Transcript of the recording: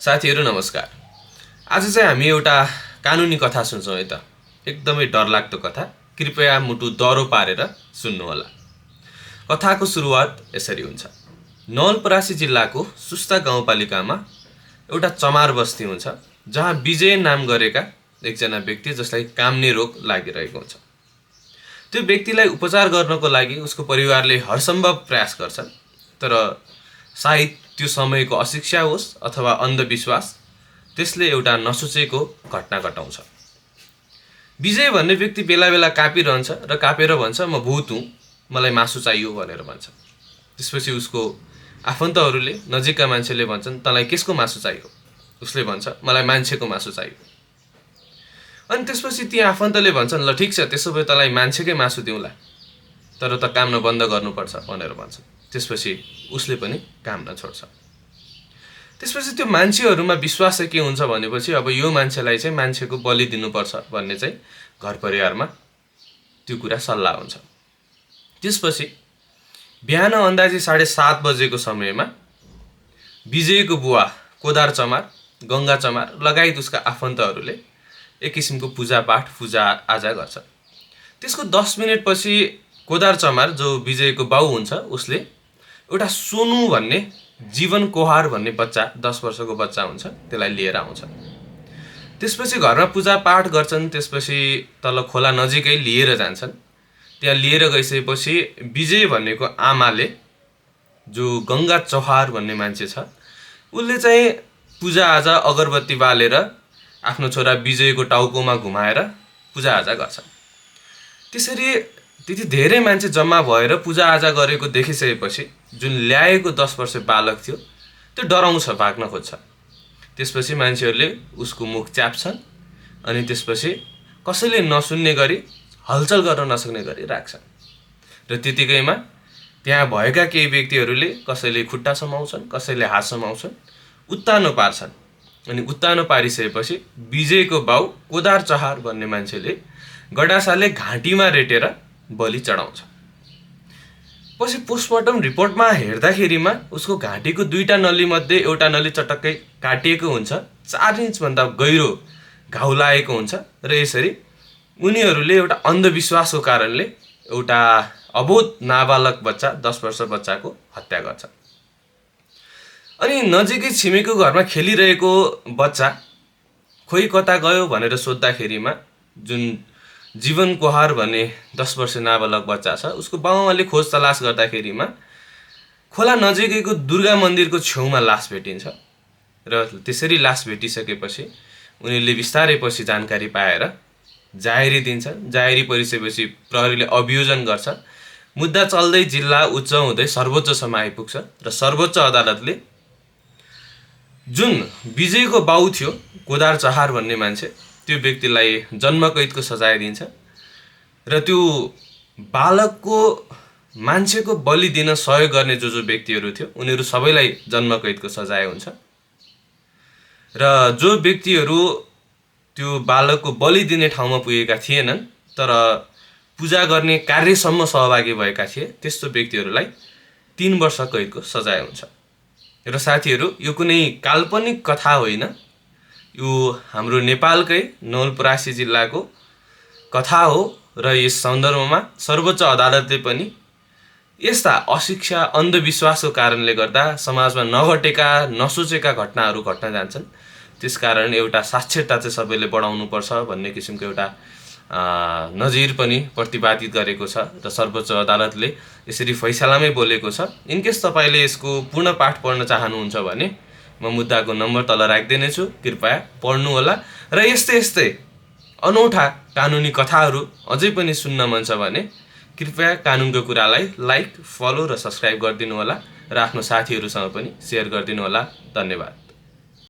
साथीहरु नमस्कार। आज चाहिँ हामी एउटा कानुनी कथा सुन्छौं है त। एकदमै डरलाग्दो कथा। कृपया मुटु दरो पारेर सुन्नु होला। कथाको सुरुवात यसरी हुन्छ। नवलपरासी जिल्लाको सुस्ता गाउँपालिकामा एउटा चमार बस्ती हुन्छ जहाँ विजय नाम गरेका एकजना व्यक्ति जसलाई काम्ने रोग लागिरहेको हुन्छ। त्यो व्यक्तिलाई उपचार गर्नको लागि उसको परिवारले हरसम्भव प्रयास गर्छन्, तर सायद त्यो समयको अशिक्षा होस् अथवा अन्धविश्वास त्यसले एउटा नसोचेको घटना घटाउँछ। विजय भन्ने व्यक्ति बेला बेला कापिरहन्छ र कापेर भन्छ म भूत हुँ, मलाई मासु चाहियो भनेर भन्छ। त्यसपछि उसको आफन्तहरूले नजिकका मान्छेले भन्छन् तँलाई केसको मासु चाहियो? उसले भन्छ मलाई मान्छेको मासु चाहियो। अनि त्यसपछि ती आफन्तले भन्छन् ल ठीक छ, त्यसो भए तँलाई मान्छेकै मासु दिउँला, तर त काम्न बन्द गर्नुपर्छ भनेर भन्छ। त्यसपछि उसले पनि काम्न छोड्छ। त्यसपछि त्यो मान्छेहरुमा विश्वास के हुन्छ भनेपछि अब यो मान्छेलाई चाहिँ मान्छेको बलि दिनुपर्छ भन्ने चाहिँ घर परिवारमा त्यो कुरा सल्लाह हुन्छ। त्यसपछि बिहान अन्दाजी 7:30 बजेको समयमा विजयको बुवा कोदार चमार, गंगा चमार लगायत उसका आफन्तहरूले एक किसिमको पूजा आजा गर्छ। त्यसको 10 मिनेट पछि कोदार चमार जो विजयको बाउ हुन्छ उसले एउटा सोनु भन्ने जीवन कोहार भन्ने बच्चा 10 वर्षको बच्चा हुन्छ त्यसलाई लिएर आउँछ। त्यसपछि घरमा पूजा पाठ गर्छन्। त्यसपछि तल खोला नजिकै लिएर जान्छन्। त्यहाँ लिएर गइसकेपछि विजय भन्नेको आमाले जो गंगा चौहार भन्ने मान्छे छ उले चाहिँ पूजा आजा अगरबत्ती बालेर आफ्नो छोरा विजयको टाउकोमा घुमाएर पूजा आजा गर्छ। त्यसरी त्यति धेरै मान्छे जम्मा भएर पूजा आजा गरेको देखिसकेपछि जुन ल्याएको 10 वर्षे बालक थियो त्यो डराउँछ, भाग्न खोज्छ। त्यसपछि मान्छेहरूले उसको मुख च्याप्छन् अनि त्यसपछि कसैले नसुन्ने गरी हलचल गर्न नसक्ने गरी राख्छन्। र त्यतिकैमा त्यहाँ भएका केही व्यक्तिहरूले कसैले खुट्टा समाउँछन्, कसैले हात समाउँछन्, उत्तानो पार्छन्। अनि उत्तानो पारिसकेपछि विजयको बाउ कोदार चहार भन्ने मान्छेले गडासाले घाँटीमा रेटेर बलि चढाउँछ। पछि पोस्टमार्टम रिपोर्टमा हेर्दाखेरिमा उसको घाँटीको 2टा नली मध्ये एउटा नली चटक्कै काटिएको हुन्छ, 4 इन्च भन्दा गहिरो घाउ लागेको हुन्छ। र यसरी उनीहरूले एउटा अन्धविश्वासको कारणले एउटा अबोध नाबालक बच्चा 10 वर्ष बच्चाको हत्या गर्छ। अनि नजिकै छिमेकीको घरमा खेलिरहेको बच्चा खोइ कता गयो भनेर सोध्दाखेरिमा जुन जीवन कोहार भन्ने 10 वर्षे नाबालक बच्चा छ उसको बाउआमाले खोज तलास गर्दाखेरिमा खोला नजिकैको दुर्गा मन्दिरको छेउमा लास भेटिन्छ। र त्यसरी लास भेटिसकेपछि उनीहरूले बिस्तारै पछि जानकारी पाएर जाहेरी दिन्छन्। जाहेरी परिसकेपछि प्रहरीले अभियोजन गर्छ। मुद्दा चल्दै जिल्ला उच्च हुँदै सर्वोच्चसम्म आइपुग्छ र सर्वोच्च अदालतले जुन विजयको बाउ थियो कोदार चहार भन्ने मान्छे त्यो व्यक्तिलाई जन्मकैदको सजाय दिन्छ र त्यो बालकको मान्छेको बलि दिन सहयोग गर्ने जो व्यक्तिहरू थियो उनीहरू सबैलाई जन्मकैदको सजाय हुन्छ। र जो व्यक्तिहरू त्यो बालकको बलि दिने ठाउँमा पुगेका थिएनन् तर पूजा गर्ने कार्यसम्म सहभागी भएका थिए त्यस्तो व्यक्तिहरूलाई 3 वर्ष कैदको सजाय हुन्छ। र साथीहरु यो कुनै काल्पनिक कथा होइन, यो हाम्रो नेपालकै नवलपरासी जिल्लाको कथा हो। र यस सन्दर्भमा सर्वोच्च अदालतले पनि यस्ता अशिक्षा अन्धविश्वासको कारणले गर्दा समाजमा नघटेका नसोचेका घटनाहरू घट्न जान्छन्, त्यसकारण एउटा साक्षरता चाहिँ सबैले बढाउनु पर्छ भन्ने किसिमको एउटा नजिर पनि प्रतिपादित गरेको छ। र सर्वोच्च अदालतले यसरी फैसलामै बोलेको छ। इनकेस तपाईले यसको पूर्ण पाठ पढ्न चाहनुहुन्छ भने म मुद्दाको नम्बर तल राख्दिने छु, कृपया पढ्नु होला। र यस्तै अनौठा कानुनी कथाहरू अझै पनि सुन्न मन छ भने कृपया कानुनको कुरालाई लाइक, फलो र सब्स्क्राइब गरिदिनु होला र आफ्नो साथीहरूसँग पनि शेयर गरिदिनु होला। धन्यवाद।